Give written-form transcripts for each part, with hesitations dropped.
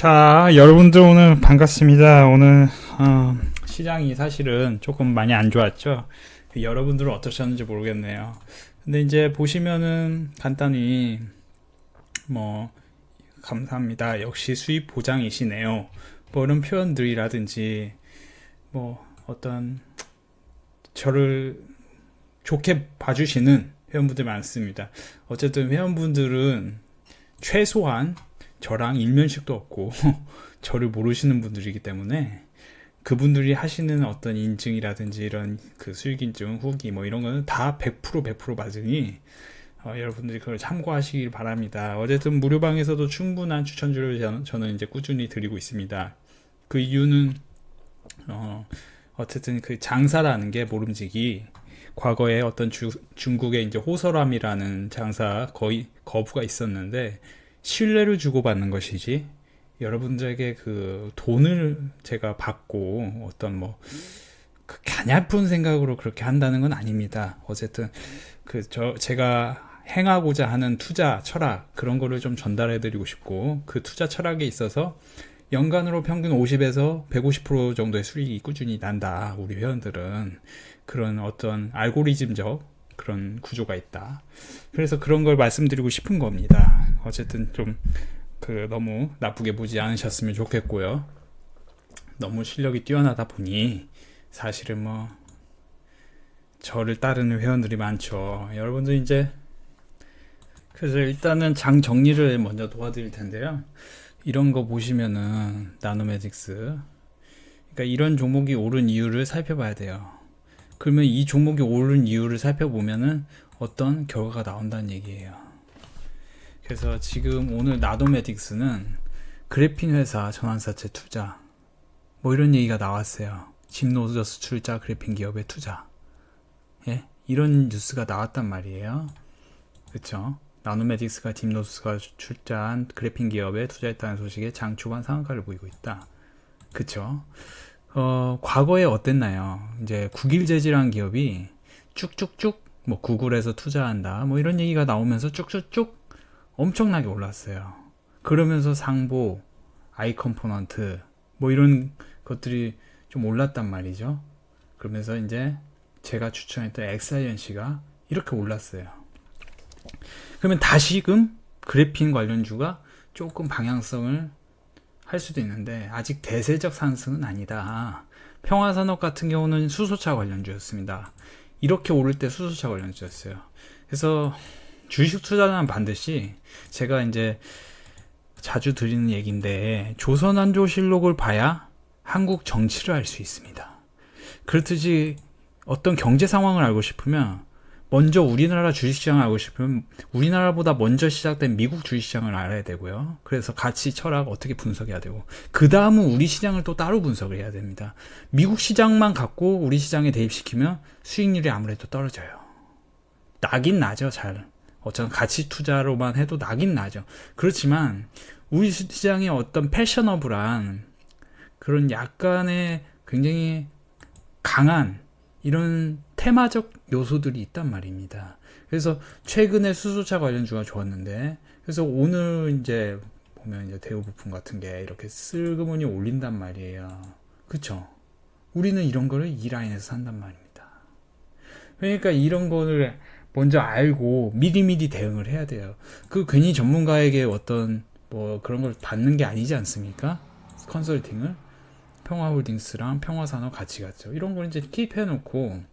자, 여러분들 오늘 반갑습니다. 오늘 시장이 사실은 조금 많이 안 좋았죠. 여러분들은 어떠셨는지 모르겠네요. 근데 이제 보시면은 간단히 뭐 감사합니다. 역시 수입 보장이시네요. 뭐 이런 표현들이라든지 뭐 어떤 저를 좋게 봐주시는 회원분들 많습니다. 어쨌든 회원분들은 최소한 저랑 일면식도 없고 저를 모르시는 분들이기 때문에 그분들이 하시는 어떤 인증이라든지 이런 그 수익인증 후기 뭐 이런 거는 다 100% 맞으니 여러분들이 그걸 참고하시길 바랍니다. 어쨌든 무료방에서도 충분한 추천주를 저는 이제 꾸준히 드리고 있습니다. 그 이유는 어쨌든 그 장사라는 게 모름지기 과거에 어떤 중국의 이제 호서람이라는 장사 거의 거부가 있었는데 신뢰를 주고받는 것이지 여러분들에게 그 돈을 제가 받고 어떤 뭐 그 가냘픈 생각으로 그렇게 한다는 건 아닙니다. 어쨌든 제가 행하고자 하는 투자 철학 그런 거를 좀 전달해 드리고 싶고 그 투자 철학에 있어서 연간으로 평균 50에서 150% 정도의 수익이 꾸준히 난다. 우리 회원들은 그런 어떤 알고리즘적 그런 구조가 있다. 그래서 그런 걸 말씀드리고 싶은 겁니다. 어쨌든 좀 너무 나쁘게 보지 않으셨으면 좋겠고요. 너무 실력이 뛰어나다 보니 사실은 뭐 저를 따르는 회원들이 많죠. 여러분들 이제 그래서 일단은 장 정리를 먼저 도와드릴 텐데요. 이런 거 보시면은 나노매직스 그러니까 이런 종목이 오른 이유를 살펴봐야 돼요. 그러면 이 종목이 오른 이유를 살펴보면은 어떤 결과가 나온다는 얘기예요. 그래서 지금 오늘 나노매직스는 그래핀 회사 전환사채 투자 뭐 이런 얘기가 나왔어요. 집노저스 출자 그래핀 기업의 투자 예? 이런 뉴스가 나왔단 말이에요. 그쵸? 나노매직스가 집노저스가 출자한 그래핀 기업에 투자했다는 소식에 장 초반 상한가를 보이고 있다. 그쵸? 과거에 어땠나요? 이제 국일재질한 기업이 쭉쭉쭉 뭐 구글에서 투자한다 뭐 이런 얘기가 나오면서 쭉쭉쭉 엄청나게 올랐어요. 그러면서 상보, 아이컴포넌트 뭐 이런 것들이 좀 올랐단 말이죠. 그러면서 이제 제가 추천했던 엑사이언씨가 이렇게 올랐어요. 그러면 다시금 그래핀 관련주가 조금 방향성을 할 수도 있는데 아직 대세적 상승은 아니다. 평화산업 같은 경우는 수소차 관련주였습니다. 이렇게 오를 때 수소차 관련주였어요. 그래서 주식 투자는 반드시 제가 이제 자주 드리는 얘기인데 조선한조실록을 봐야 한국 정치를 알 수 있습니다. 그렇듯이 어떤 경제 상황을 알고 싶으면 먼저 우리나라 주식시장을 알고 싶으면 우리나라보다 먼저 시작된 미국 주식시장을 알아야 되고요. 그래서 가치, 철학 어떻게 분석해야 되고 그 다음은 우리 시장을 또 따로 분석을 해야 됩니다. 미국 시장만 갖고 우리 시장에 대입시키면 수익률이 아무래도 떨어져요. 나긴 나죠. 잘. 어쩌면 가치 투자로만 해도 나긴 나죠. 그렇지만 우리 시장에 어떤 패셔너블한 그런 약간의 굉장히 강한 이런 테마적 요소들이 있단 말입니다. 그래서 최근에 수소차 관련주가 좋았는데 그래서 오늘 이제 보면 이제 대우부품 같은 게 이렇게 슬그머니 올린단 말이에요. 그쵸? 우리는 이런 거를 이 라인에서 산단 말입니다. 그러니까 이런 거를 먼저 알고 미리미리 대응을 해야 돼요. 그 괜히 전문가에게 어떤 뭐 그런 걸 받는 게 아니지 않습니까? 컨설팅을 평화홀딩스랑 평화산업 같이 갔죠. 이런 걸 이제 킵해놓고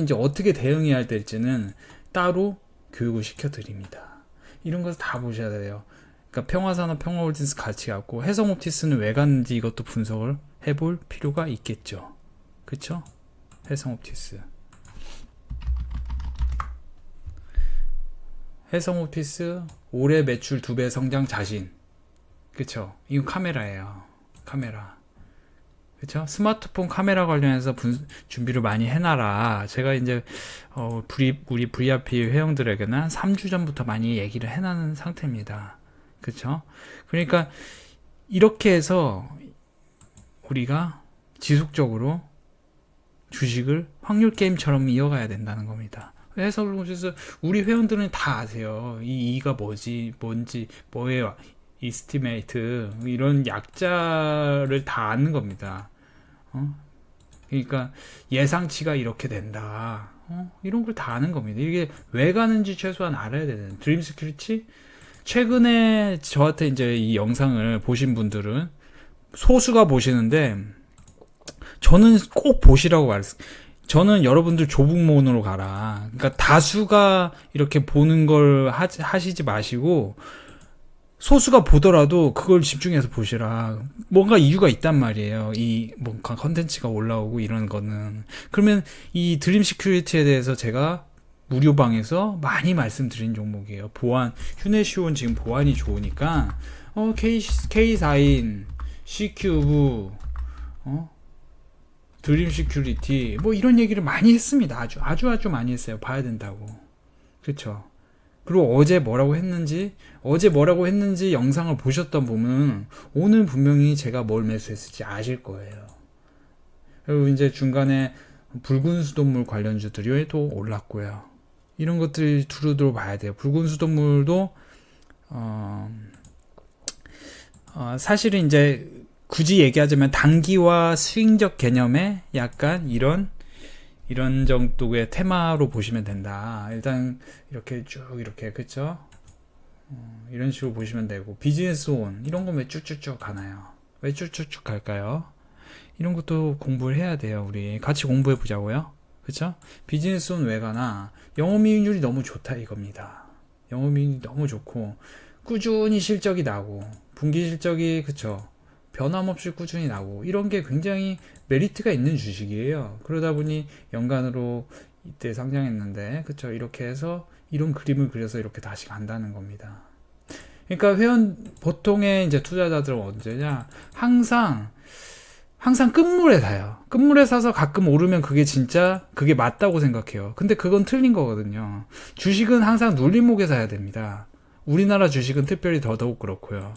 이제 어떻게 대응해야 될지는 따로 교육을 시켜드립니다. 이런 것을 다 보셔야 돼요. 그러니까 평화산업, 평화홀딩스 같이 갔고 해성옵티스는 왜 갔는지 이것도 분석을 해볼 필요가 있겠죠. 그쵸? 해성옵티스. 해성오피스 올해 매출 2배 성장 자신. 그쵸? 이건 카메라예요. 카메라. 그쵸? 스마트폰 카메라 관련해서 준비를 많이 해놔라. 제가 이제 우리 VIP 회원들에게는 한 3주 전부터 많이 얘기를 해놓은 상태입니다. 그쵸? 그러니까 이렇게 해서 우리가 지속적으로 주식을 확률 게임처럼 이어가야 된다는 겁니다. 해석을 보셔서 우리 회원들은 다 아세요. 이 이가 뭔지 뭐예요. 이스티메이트 이런 약자를 다 아는 겁니다. 그러니까 예상치가 이렇게 된다. 이런 걸 다 아는 겁니다. 이게 왜 가는지 최소한 알아야 되는. 드림 스큐리티 최근에 저한테 이제 이 영상을 보신 분들은 소수가 보시는데 저는 꼭 보시라고 말했어요. 저는 여러분들 조북몬으로 가라. 그러니까 다수가 이렇게 보는 걸 하시지 마시고 소수가 보더라도 그걸 집중해서 보시라. 뭔가 이유가 있단 말이에요. 이 뭔가 컨텐츠가 올라오고 이런 거는. 그러면 이 드림 시큐리티에 대해서 제가 무료방에서 많이 말씀드린 종목이에요. 보안, 휴네시온 지금 보안이 좋으니까 K4인, C큐브, 드림 시큐리티 뭐 이런 얘기를 많이 했습니다. 아주 많이 했어요. 봐야 된다고. 그렇죠? 그리고 어제 뭐라고 했는지 영상을 보셨던 분은 오늘 분명히 제가 뭘 매수했을지 아실 거예요. 그리고 이제 중간에 붉은 수돗물 관련주들이 또 올랐고요. 이런 것들이 두루두루 봐야 돼요. 붉은 수돗물도 사실은 이제 굳이 얘기하자면 단기와 스윙적 개념의 약간 이런 정도의 테마로 보시면 된다. 일단 이렇게 쭉 이렇게 그쵸? 이런 식으로 보시면 되고 비즈니스 온 이런 건 왜 쭉쭉쭉 가나요? 왜 쭉쭉쭉 갈까요? 이런 것도 공부를 해야 돼요. 우리 같이 공부해 보자고요. 그쵸? 비즈니스 온 왜 가나? 영업이익률이 너무 좋다 이겁니다. 영업이익률이 너무 좋고 꾸준히 실적이 나고 분기 실적이 그쵸? 변함없이 꾸준히 나고 이런 게 굉장히 메리트가 있는 주식이에요. 그러다 보니 연간으로 이때 상장했는데 그쵸? 이렇게 해서 이런 그림을 그려서 이렇게 다시 간다는 겁니다. 그러니까 보통의 이제 투자자들은 언제냐? 항상 끝물에 사요. 끝물에 사서 가끔 오르면 그게 맞다고 생각해요. 근데 그건 틀린 거거든요. 주식은 항상 눌림목에 사야 됩니다. 우리나라 주식은 특별히 더더욱 그렇고요.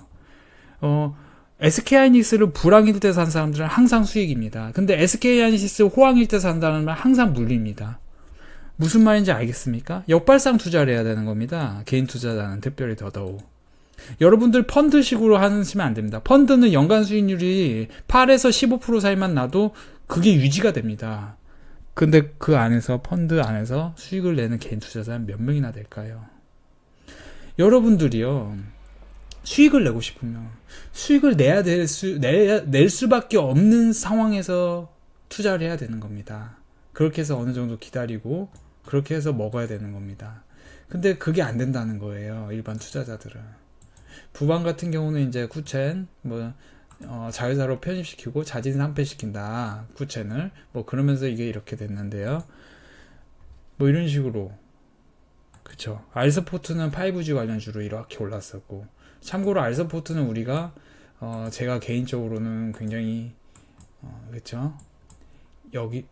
SK하이닉스를 불황일 때 산 사람들은 항상 수익입니다. 근데 SK하이닉스 호황일 때 산 사람은 항상 물립니다. 무슨 말인지 알겠습니까? 역발상 투자를 해야 되는 겁니다. 개인 투자자는 특별히 더더욱. 여러분들 펀드식으로 하시면 안 됩니다. 펀드는 연간 수익률이 8에서 15% 사이만 나도 그게 유지가 됩니다. 근데 그 안에서 펀드 안에서 수익을 내는 개인 투자자는 몇 명이나 될까요? 여러분들이요. 수익을 내고 싶으면 수익을 낼 수밖에 없는 상황에서 투자를 해야 되는 겁니다. 그렇게 해서 어느 정도 기다리고 그렇게 해서 먹어야 되는 겁니다. 근데 그게 안 된다는 거예요. 일반 투자자들은. 부방 같은 경우는 이제 쿠첸 자회사로 편입시키고 자진 상폐시킨다. 쿠첸을 그러면서 이게 이렇게 됐는데요. 이런 식으로 그쵸. 알스포트는 5G 관련주로 이렇게 올랐었고 참고로 알스포트는 우리가 제가 개인적으로는 굉장히 그쵸. 여기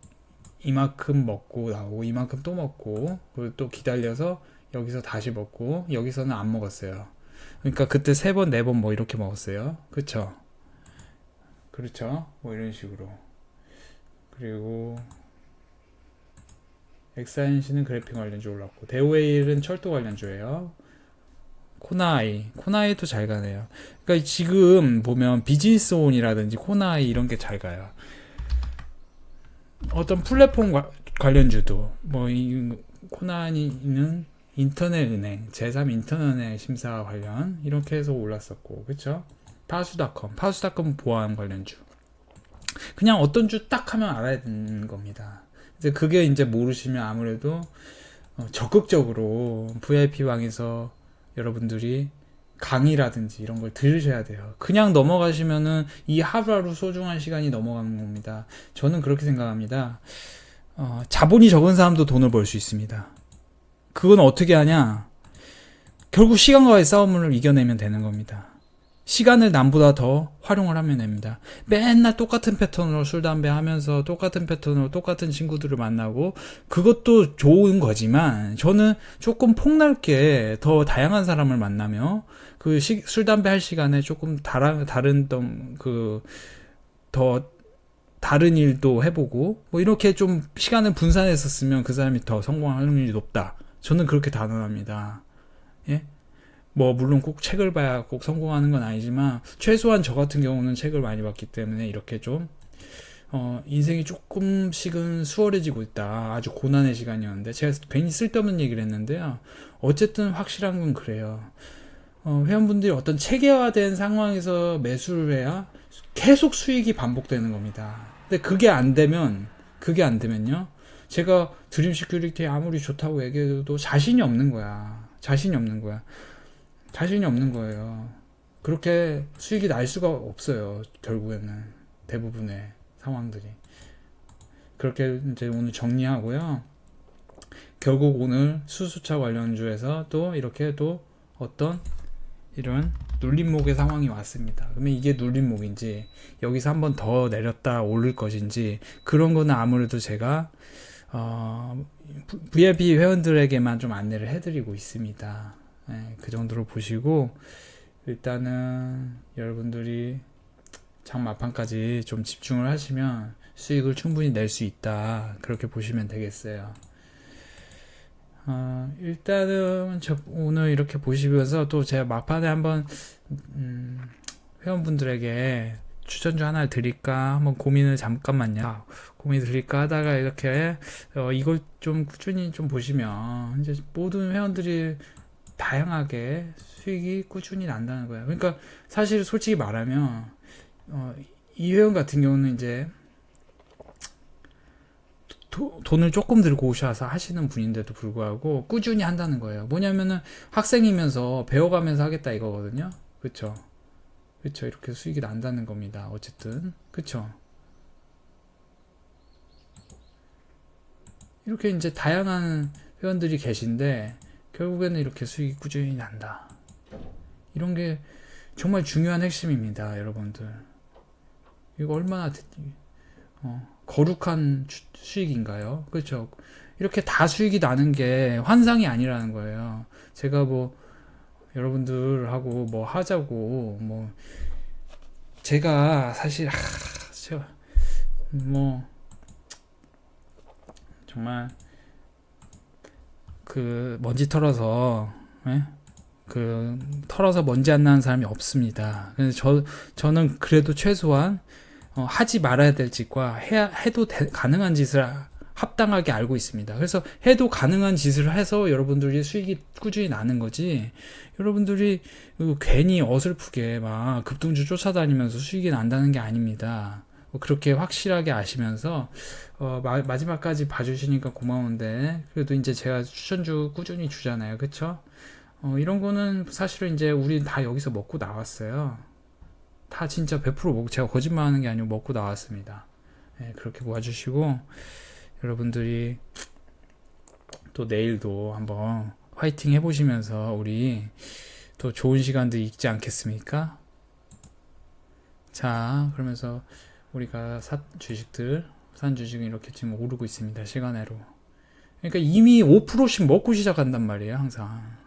이만큼 먹고 나오고 이만큼 또 먹고 그리고 또 기다려서 여기서 다시 먹고 여기서는 안 먹었어요. 그러니까 그때 3번 4번 이렇게 먹었어요. 그쵸. 그렇죠. 이런 식으로. 그리고 엑사인시는 그래픽 관련주 올랐고 데오웨일은 철도 관련주예요. 코나이도 잘 가네요. 그러니까 지금 보면 비즈니스온이라든지 코나이 이런 게 잘 가요. 어떤 플랫폼 관련주도 이 코나이는 인터넷은행 제3 인터넷은행 심사 관련 이렇게 해서 올랐었고 그쵸? 파수닷컴 보안 관련주. 그냥 어떤 주 딱 하면 알아야 되는 겁니다. 이제 그게 이제 모르시면 아무래도 적극적으로 VIP방에서 여러분들이 강의라든지 이런 걸 들으셔야 돼요. 그냥 넘어가시면은 이 하루하루 소중한 시간이 넘어가는 겁니다. 저는 그렇게 생각합니다. 자본이 적은 사람도 돈을 벌 수 있습니다. 그건 어떻게 하냐? 결국 시간과의 싸움을 이겨내면 되는 겁니다. 시간을 남보다 더 활용을 하면 됩니다. 맨날 똑같은 패턴으로 술, 담배 하면서 똑같은 패턴으로 똑같은 친구들을 만나고 그것도 좋은 거지만 저는 조금 폭넓게 더 다양한 사람을 만나며 그 술, 담배 할 시간에 조금 다른 더 다른 일도 해보고 이렇게 좀 시간을 분산했었으면 그 사람이 더 성공할 확률이 높다. 저는 그렇게 단언합니다. 예? 뭐 물론 꼭 책을 봐야 꼭 성공하는 건 아니지만 최소한 저 같은 경우는 책을 많이 봤기 때문에 이렇게 좀 인생이 조금씩은 수월해지고 있다. 아주 고난의 시간이었는데 제가 괜히 쓸데없는 얘기를 했는데요. 어쨌든 확실한 건 그래요. 회원분들이 어떤 체계화된 상황에서 매수를 해야 계속 수익이 반복되는 겁니다. 근데 그게 안 되면요. 제가 드림 시큐리티 아무리 좋다고 얘기해도 자신이 없는 거야. 자신이 없는 거야. 자신이 없는 거예요. 그렇게 수익이 날 수가 없어요. 결국에는 대부분의 상황들이. 그렇게 이제 오늘 정리하고요. 결국 오늘 수소차 관련주에서 또 이렇게 또 어떤 이런 눌림목의 상황이 왔습니다. 그러면 이게 눌림목인지 여기서 한번 더 내렸다 오를 것인지 그런 거는 아무래도 제가 VIP 회원들에게만 좀 안내를 해드리고 있습니다. 네, 그 정도로 보시고 일단은 여러분들이 장마판까지 좀 집중을 하시면 수익을 충분히 낼 수 있다. 그렇게 보시면 되겠어요. 일단은 오늘 이렇게 보시면서 또 제가 막판에 한번 회원분들에게 추천주 하나를 드릴까 한번 고민을 잠깐만요. 고민을 드릴까 하다가 이렇게 이걸 좀 꾸준히 좀 보시면 이제 모든 회원들이 다양하게 수익이 꾸준히 난다는 거예요. 그러니까 사실 솔직히 말하면 이 회원 같은 경우는 이제 돈을 조금 들고 오셔서 하시는 분인데도 불구하고 꾸준히 한다는 거예요. 뭐냐면은 학생이면서 배워가면서 하겠다 이거거든요. 그쵸? 그쵸? 이렇게 수익이 난다는 겁니다. 어쨌든. 그쵸? 이렇게 이제 다양한 회원들이 계신데 결국에는 이렇게 수익이 꾸준히 난다. 이런 게 정말 중요한 핵심입니다. 여러분들. 이거 얼마나 거룩한 수익인가요? 그렇죠? 이렇게 다 수익이 나는 게 환상이 아니라는 거예요. 제가 뭐 여러분들하고 뭐 하자고 뭐 제가 사실 뭐 정말 그 먼지 털어서 그 털어서 먼지 안 나는 사람이 없습니다. 그래서 저는 그래도 최소한 하지 말아야 될 짓과 해도 가능한 짓을 합당하게 알고 있습니다. 그래서 해도 가능한 짓을 해서 여러분들이 수익이 꾸준히 나는 거지, 여러분들이 괜히 어설프게 막 급등주 쫓아다니면서 수익이 난다는 게 아닙니다. 그렇게 확실하게 아시면서 마지막까지 봐주시니까 고마운데 그래도 이제 제가 추천주 꾸준히 주잖아요. 그쵸? 이런 거는 사실은 이제 우리 다 여기서 먹고 나왔어요. 다 진짜 100% 먹고, 제가 거짓말 하는 게 아니고 먹고 나왔습니다. 네, 그렇게 봐주시고 여러분들이 또 내일도 한번 화이팅 해보시면서 우리 또 좋은 시간도 있지 않겠습니까? 자, 그러면서 우리가 산 주식은 이렇게 지금 오르고 있습니다. 시간외로. 그러니까 이미 5%씩 먹고 시작한단 말이에요. 항상.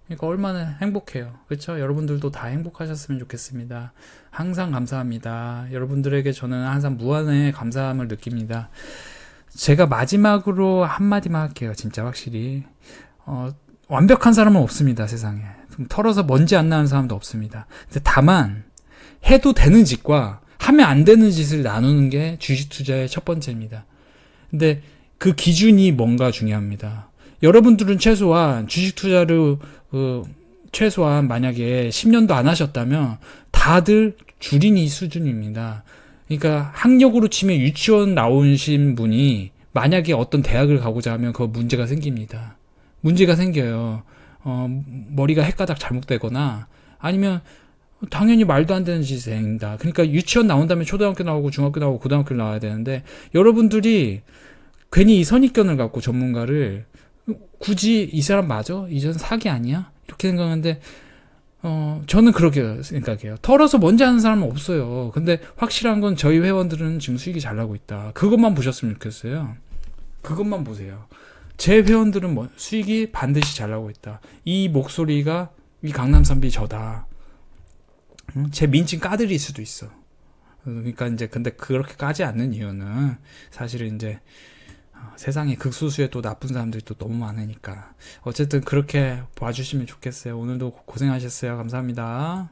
그러니까 얼마나 행복해요. 그렇죠? 여러분들도 다 행복하셨으면 좋겠습니다. 항상 감사합니다. 여러분들에게 저는 항상 무한의 감사함을 느낍니다. 제가 마지막으로 한마디만 할게요. 진짜 확실히 완벽한 사람은 없습니다. 세상에. 털어서 먼지 안 나는 사람도 없습니다. 근데 다만 해도 되는 짓과 하면 안 되는 짓을 나누는 게 주식 투자의 첫 번째입니다. 근데 그 기준이 뭔가 중요합니다. 여러분들은 최소한 주식 투자를 최소한 만약에 10년도 안 하셨다면 다들 줄인이 수준입니다. 그러니까 학력으로 치면 유치원 나오신 분이 만약에 어떤 대학을 가고자 하면 그 문제가 생깁니다. 문제가 생겨요. 머리가 헷가닥 잘못되거나 아니면 당연히 말도 안 되는 짓이 생긴다. 그러니까 유치원 나온다면 초등학교 나오고 중학교 나오고 고등학교 나와야 되는데 여러분들이 괜히 이 선입견을 갖고 전문가를 굳이 이 사람 맞아? 이 사람 사기 아니야? 이렇게 생각하는데 저는 그렇게 생각해요. 털어서 먼지 하는 사람은 없어요. 근데 확실한 건 저희 회원들은 지금 수익이 잘 나고 있다. 그것만 보셨으면 좋겠어요. 그것만 보세요. 제 회원들은 수익이 반드시 잘 나고 있다. 이 목소리가 이 강남선비 저다. 제 민증 까드릴 수도 있어. 그러니까 이제 근데 그렇게 까지 않는 이유는 사실은 이제 세상에 극소수의 또 나쁜 사람들이 또 너무 많으니까. 어쨌든 그렇게 봐주시면 좋겠어요. 오늘도 고생하셨어요. 감사합니다.